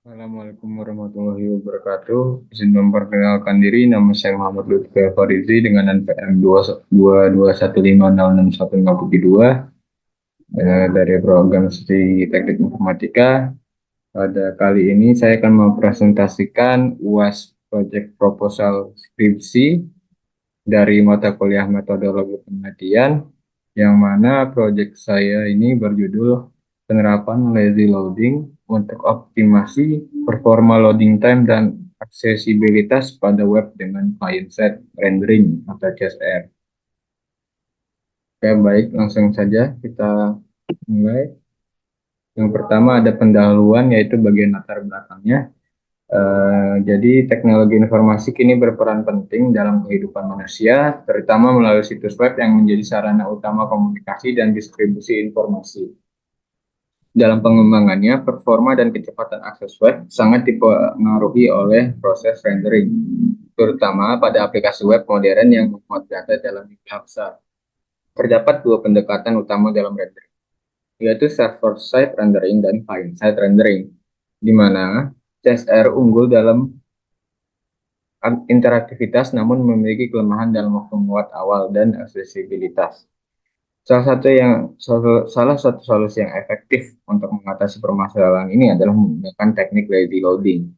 Assalamualaikum warahmatullahi wabarakatuh. Izin memperkenalkan diri, nama saya Muhammad Lutfi Farizi dengan NPM 221506152 dari program studi Teknik Informatika. Pada kali ini saya akan mempresentasikan UAS Project Proposal Skripsi dari mata kuliah Metodologi Penelitian, yang mana proyek saya ini berjudul Penerapan Lazy Loading untuk Optimasi Performa Loading Time dan Aksesibilitas pada Web dengan Client-Side Rendering atau CSR. Oke, baik, langsung saja kita mulai. Yang pertama ada pendahuluan, yaitu bagian latar belakangnya. Jadi teknologi informasi kini berperan penting dalam kehidupan manusia, terutama melalui situs web yang menjadi sarana utama komunikasi dan distribusi informasi. Dalam pengembangannya, performa dan kecepatan akses web sangat dipengaruhi oleh proses rendering, terutama pada aplikasi web modern yang memuat data dalam jumlah besar. Terdapat dua pendekatan utama dalam rendering, yaitu server-side rendering dan client-side rendering, di mana CSR unggul dalam interaktivitas namun memiliki kelemahan dalam waktu muat awal dan aksesibilitas. Salah satu solusi yang efektif untuk mengatasi permasalahan ini adalah menggunakan teknik lazy loading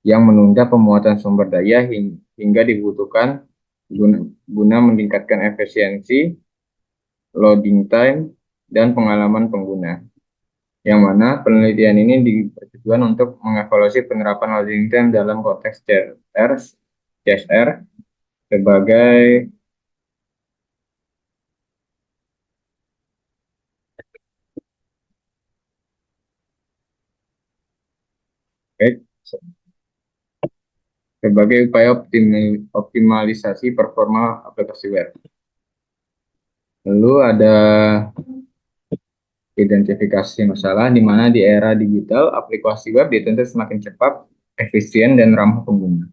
yang menunda pemuatan sumber daya hingga dibutuhkan guna meningkatkan efisiensi, loading time, dan pengalaman pengguna. Yang mana penelitian ini bertujuan untuk mengevaluasi penerapan loading time dalam konteks CSR sebagai sebagai upaya optimalisasi performa aplikasi web. Lalu ada identifikasi masalah, di mana di era digital aplikasi web dituntut semakin cepat, efisien, dan ramah pengguna.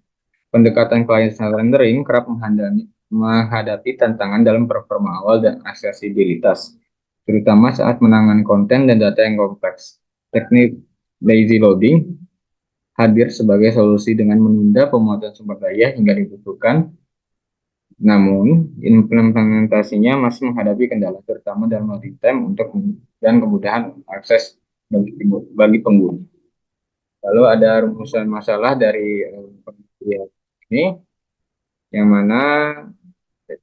Pendekatan client-side rendering kerap menghadapi tantangan dalam performa awal dan aksesibilitas, terutama saat menangani konten dan data yang kompleks. Teknik lazy loading hadir sebagai solusi dengan menunda pemuatan sumber daya hingga dibutuhkan. Namun, implementasinya masih menghadapi kendala, terutama dalam loading time dan kemudahan akses bagi pengguna. Lalu ada rumusan masalah dari penelitian ini, yang mana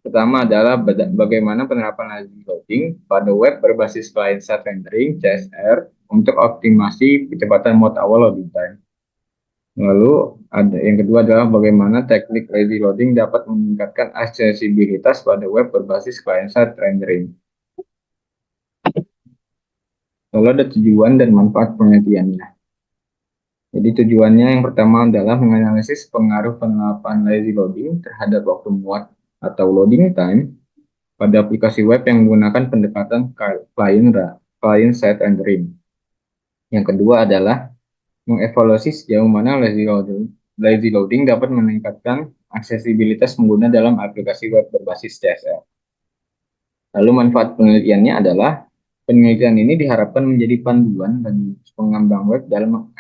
pertama adalah bagaimana penerapan lazy loading pada web berbasis client-side rendering (CSR) untuk optimasi kecepatan muat awal loading time. Lalu ada yang kedua adalah bagaimana teknik lazy loading dapat meningkatkan aksesibilitas pada web berbasis client-side rendering. Lalu ada tujuan dan manfaat penelitiannya. Jadi tujuannya yang pertama adalah menganalisis pengaruh penerapan lazy loading terhadap waktu muat atau loading time pada aplikasi web yang menggunakan pendekatan client-side rendering. Yang kedua adalah mengevaluasi sejauh mana lazy loading dapat meningkatkan aksesibilitas pengguna dalam aplikasi web berbasis CSR. Lalu manfaat penelitiannya adalah penelitian ini diharapkan menjadi panduan bagi pengembang web dalam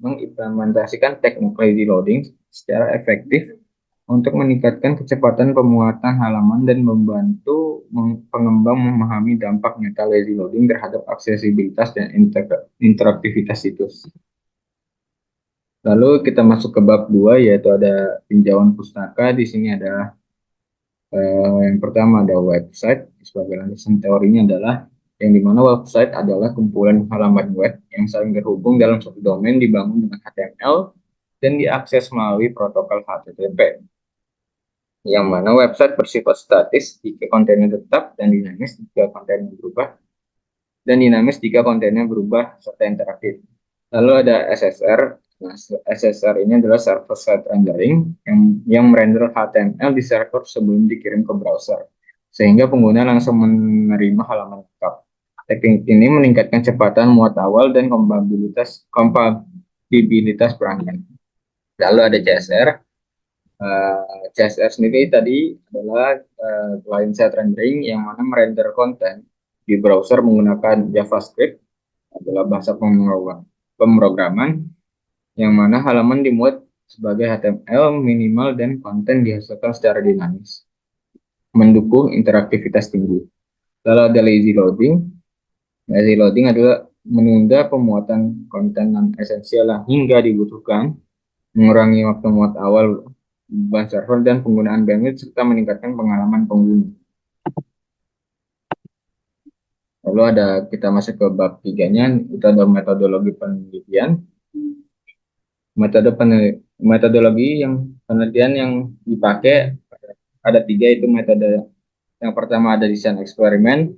mengimplementasikan teknik lazy loading secara efektif untuk meningkatkan kecepatan pemuatan halaman dan membantu pengembang memahami dampak nyata lazy loading terhadap aksesibilitas dan interaktivitas situs. Lalu kita masuk ke bab 2, yaitu ada tinjauan pustaka. Di sini ada yang pertama ada website. Sebagai landasan teorinya adalah yang dimana website adalah kumpulan halaman web yang saling terhubung dalam satu domain dibangun dengan HTML dan diakses melalui protokol HTTP. Yang mana website bersifat statis jika kontennya tetap dan dinamis jika kontennya berubah serta interaktif. Lalu ada SSR. Nah, SSR ini adalah server-side rendering yang merender HTML di server sebelum dikirim ke browser, sehingga pengguna langsung menerima halaman lengkap. Teknik ini meningkatkan kecepatan muat awal dan kompatibilitas perangkat. Lalu ada CSR. CSR sendiri tadi adalah client-side rendering yang mana merender konten di browser menggunakan JavaScript, adalah bahasa pemrograman, yang mana halaman dimuat sebagai HTML minimal dan konten dihasilkan secara dinamis, mendukung interaktivitas tinggi. Lalu ada lazy loading. Lazy loading adalah menunda pemuatan konten non esensial yang hingga dibutuhkan, mengurangi waktu muat awal, beban server, dan penggunaan bandwidth, serta meningkatkan pengalaman pengguna. Lalu ada kita masuk ke bab tiganya, itu ada metodologi penelitian. Metodologi yang penelitian yang dipakai ada tiga, itu metode. Yang pertama ada desain eksperimen,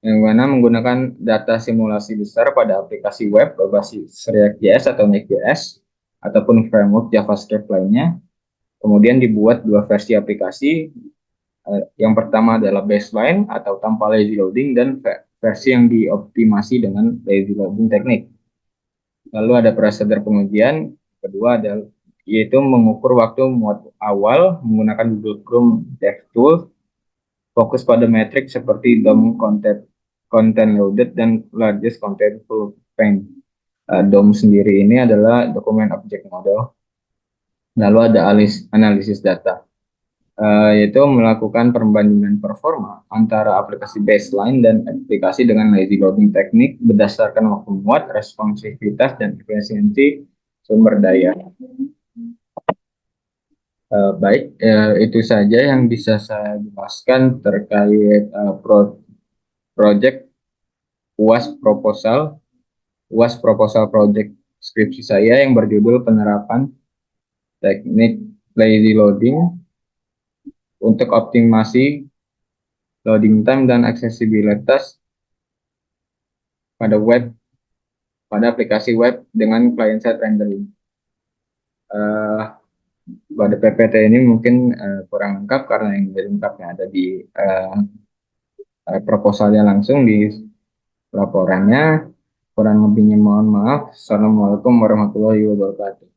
yang mana menggunakan data simulasi besar pada aplikasi web berbasis React.js atau Next.js ataupun framework JavaScript lainnya. Kemudian dibuat dua versi aplikasi. Yang pertama adalah baseline atau tanpa lazy loading, dan versi yang dioptimasi dengan lazy loading teknik. Lalu ada prosedur pengujian. Kedua adalah yaitu mengukur waktu muat awal menggunakan Google Chrome DevTools, fokus pada metrik seperti DOM content loaded dan largest contentful frame. DOM sendiri ini adalah dokumen object model. Lalu ada analisis data, yaitu melakukan perbandingan performa antara aplikasi baseline dan aplikasi dengan lazy loading teknik berdasarkan waktu muat, responsivitas, dan efisiensi sumber daya. Baik, itu saja yang bisa saya jelaskan terkait project UAS proposal project skripsi saya yang berjudul penerapan teknik lazy loading untuk optimasi loading time dan aksesibilitas pada aplikasi web dengan client side rendering. Pada PPT ini mungkin kurang lengkap karena yang lebih lengkapnya ada di proposalnya langsung di laporannya. Kurang lebihnya mohon maaf. Assalamualaikum warahmatullahi wabarakatuh.